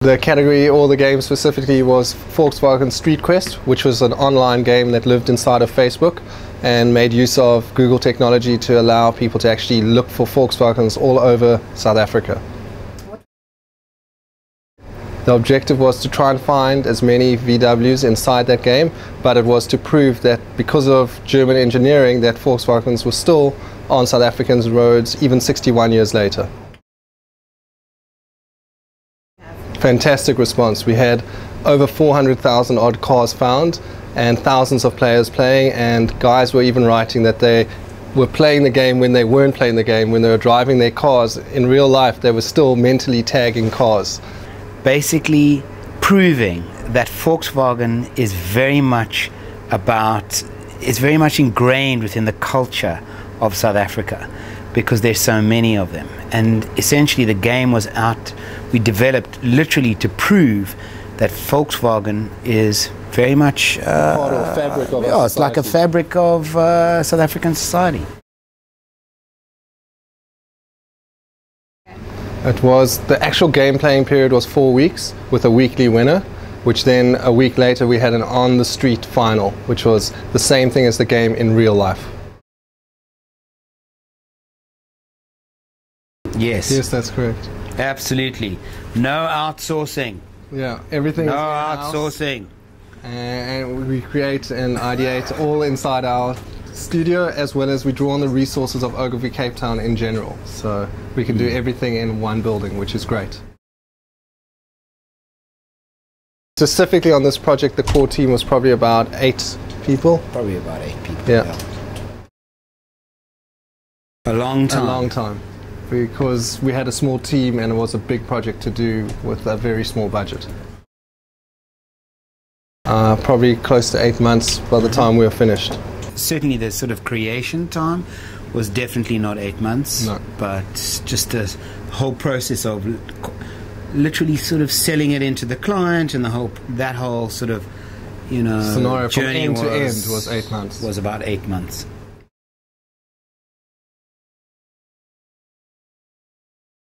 The category, or the game specifically, was Volkswagen Street Quest, which was an online game that lived inside of Facebook and made use of Google technology to allow people to actually look for Volkswagens all over South Africa. The objective was to try and find as many VWs inside that game, but it was to prove that because of German engineering, that Volkswagens were still on South Africans' roads even 61 years later. Fantastic response. We had over 400,000 odd cars found and thousands of players playing, and guys were even writing that they were playing the game when they weren't playing the game. When they were driving their cars in real life, they were still mentally tagging cars. Basically proving that Volkswagen is very much ingrained within the culture of South Africa, because there's so many of them. And essentially the game was we developed literally to prove that Volkswagen is very much part of the fabric of it's like a fabric of South African society. The actual game playing period was 4 weeks with a weekly winner, which then a week later we had an on the street final, which was the same thing as the game in real life. Yes. Yes, that's correct. Absolutely. No outsourcing. Yeah, everything is outsourcing. And we create and ideate all inside our studio, as well as we draw on the resources of Ogilvy Cape Town in general. So we can do everything in one building, which is great. Specifically on this project, the core team was probably about 8 people. Probably about 8 people. Yeah. A long time. A long time. Because we had a small team and it was a big project to do with a very small budget. Probably close to 8 months by the time we were finished. Certainly the sort of creation time was definitely not 8 months, no. But just the whole process of literally sort of selling it into the client and that whole sort of, scenario from journey end to end was 8 months. Was about 8 months.